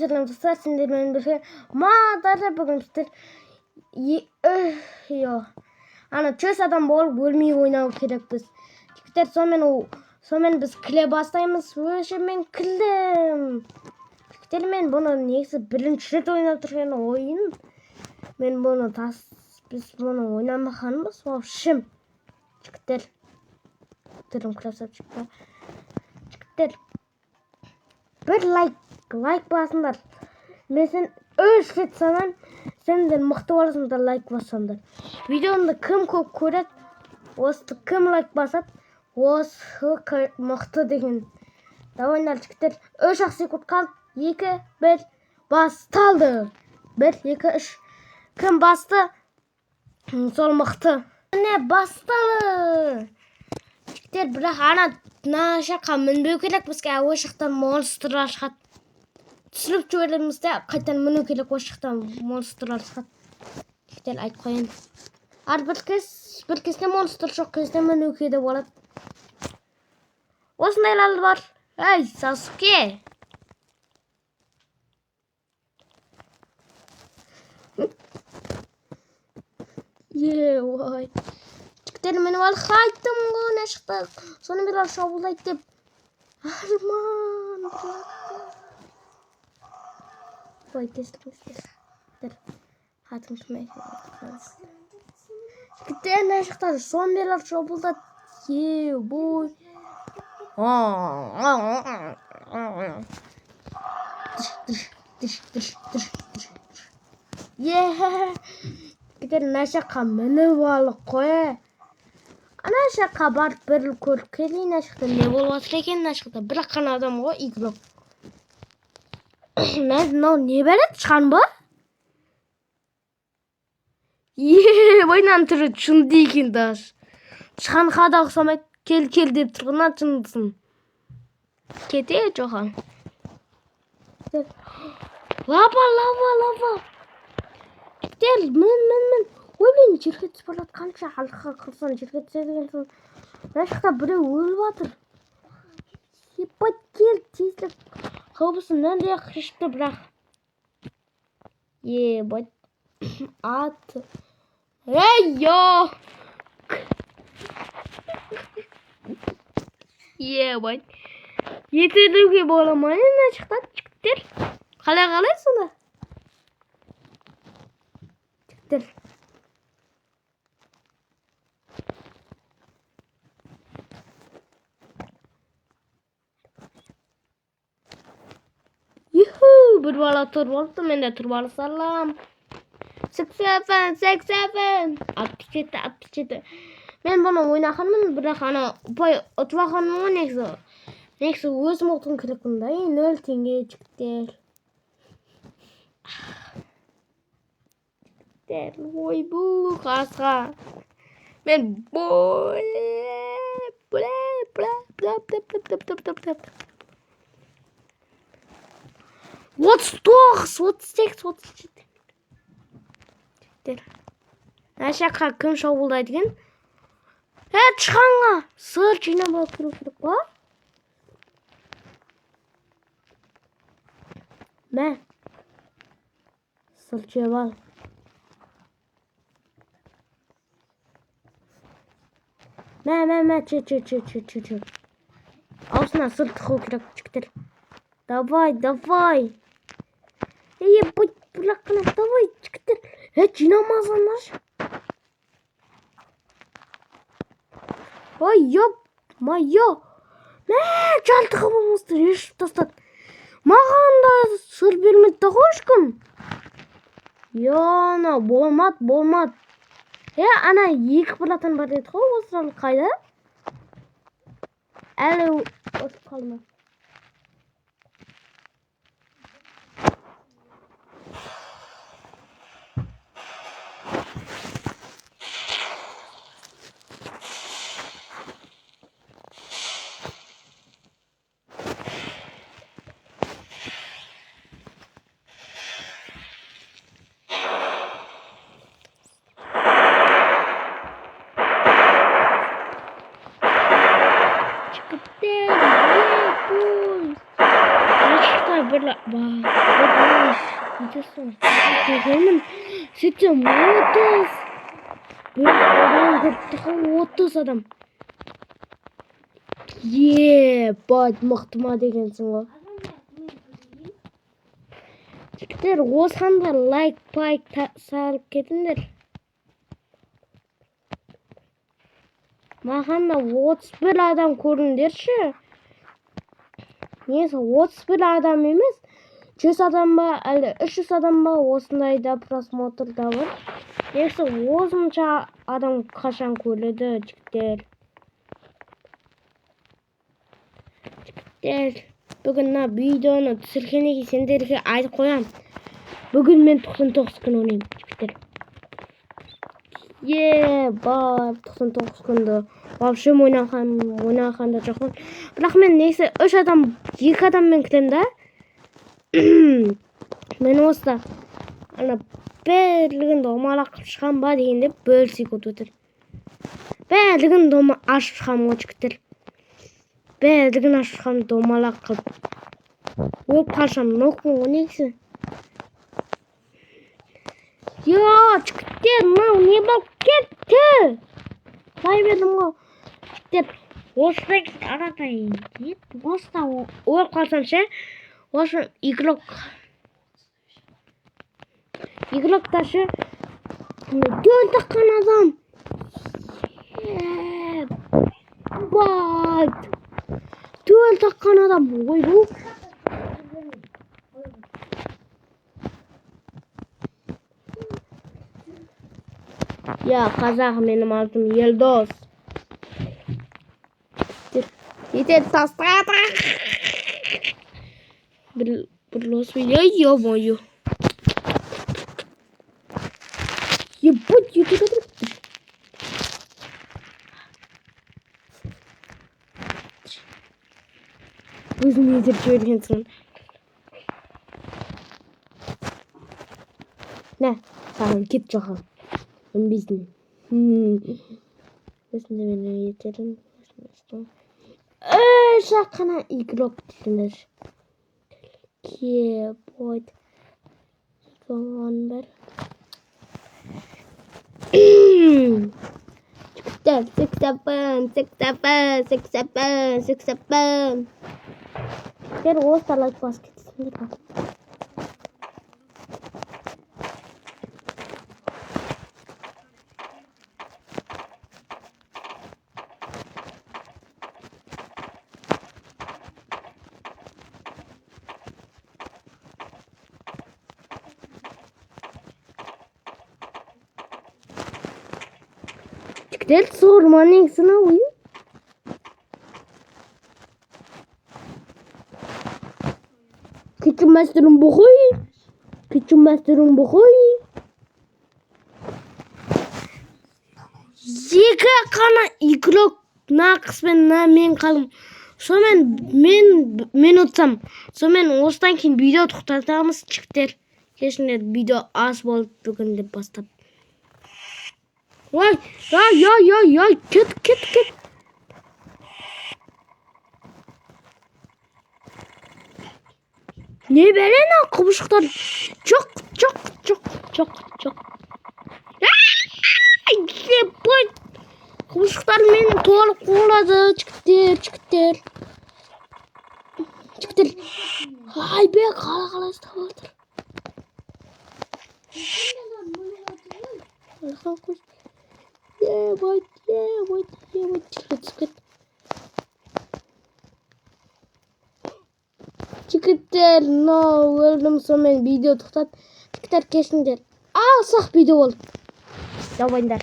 selam dostlar. Sindirmenin bir madara bugün sizler ana çöz adam bol bölmeyi oynау керекпіз. Жігіттер, сонымен біз кіле бастаймыз. Өше мен кілдім. Жігіттер, мен бұны негізі бірінші рет ойнап тұрған ойын. Біз бұны ойнамағанбыз. Вообщем. Жігіттер, красавчиктер. Жігіттер, bir like басыңдар. Мен сен үш рет санам, сендер мықты боласыңдар лайк бассаңдар. Видеомды кім көп көреді, осы кім лайк басады, осы мықты деген. Давайдар жігіттер, 3 секунд қалды. 2, 1, басталды. 1, 2, 3. Кім басты? Сол мықты. Міне басталы. Жігіттер, бірақ ана жаққа мінбеу керек, бізге әуе жақтан монстрлар шығады. Түсіліп жіберемізде қайтан міну керек, осы жақтан монстрлар шығады. Жігіттер, айтып қояйын. бір кезінде монстр жоқ кезде мінуге де болады. Осындайлар бар. Ей, Сасуке! Ой. Жігіттер, мен ол қайттым ғой, не шықты. Соны бір шабуылдайды деп. Арман. Ой, тестір. Хатым шымай. Жігіттер, не шықты. Соны бір шабуылдайды. Бой. Жігіттер, не жаққа мініп алып қой. Ана жаққа барып бір көріп келейін, ашықта не болып жатыр екен, ашықта бір қана адам ғой, игрок. Мынау не береді, шқан ба? Ойнан түрі шынды екен даш. Шқан қада ұқсамайды, кел деп тұрғына шындысын. Кете жоған. Лава. Жігіттер, мін. Ой, мен жерге түсіп барады, қанша халыққа қылсан жерге түседі екен. Ашықта біреу өліп жатыр. Епат кел, тезлік. Қобысын нәнде қышты бірақ. Ебат. Ат. Ебат. Етелуге боламайын ашықта жігіттер. Қалай сонда? Жігіттер. Bir bala turbalıktı, men de turbalı sallam. 6-7. 67. Men bunu oynaqanmын, бірақ ана ұпай ұтылағанмын негізі. Негізі өзім ұтым керек бұндай. 0 теңге жігіттер. Ой, бұл қасқа. Мен What's 38. Ашаққа кім шабуылдайды екен? Тышқанға сыр жинап алып тұру керек па? Мә. Сыр жеп ал. Мә. Че. Аусына сыр тықу керек жігіттер. Давай. Ебать, бұлаққына, давай, жігіттер. Жинамазандар. Ой, майо. Жалтығы болмасты, ешіп тастады. Маған да сыр бермеді қошқым. Яна, болмады. Ана екі бұлатан бар деді ғой, осыралы қайда? Әлі отып қалма. Видеосын. Benim sütüm 30. Bir adam kırtığı 30 adam. Бод мохтма дегенсің ғой. Жігіттер, осында лайк салып кетіңдер. Маған да 31 адам көріңдерші. Несі 31 адам емес, 100 адам ба, әлде 300 адам ба, осындайда просмотрда бар. Несі 10 адам қашан көреді, жігіттер. Бүгін видеоны түсіргеннен сендерге айтып қоям. Бүгін мен 99 күн ойнаймын, жігіттер. Бар 99 күнді. Вообще ойнағанда жоқпын. Бірақ мен несі 3 адам, 2 адаммен кітем да. Мен осыда бәрлігін домалақ шығам ба дегенде бөлсек өтір. Бәрлігін ашып шығам ғой, жігіттер. Бәлдігін ашқан домалақ қылып. Ол қашам ноқпын ғой негізі. Жігіттер, не болып кетті? Қай бердім ғой. Жігіттер, осыдай арада ет. Осыда ол қалсам ше. Осы игрокта ше. Төл таққан адам. Бат. Төл таққан адам ой бұл. Қазақ менің атым Елдос. Етер тастады. Бір лос видео, ё-моё. Ебать, ютуб. Өзің езір жөргенсің. Саған кет жоға. Өнбейсің. Өсінде мен етерім. Жақына игрок дейсіңдер. Бойд. Соған бір. Сексапын. Теперь осыда лайк басып кетсеңдер ба. Жігіттер, сұрма негізіні ойын. Кетчум мастерым бұғой. Екі қана игрок нақыспен мен қалым. Сомен мен ұтсам. Сомен осыдан кейін видео тоқтатамыз, жігіттер. Кешіңдер, видео аз болды бүгін деп бастап. Ой, кет. Не берен құбышықтар? Жоқ. Құбышықтар мені толық қуылады, жігіттер. Ай бе, қала ұстап отыр. Жігіттер, өлдім, сонымен видео тоқтат. Жігіттер, кешіңдер. Алсақ видео болды. Жабайындар.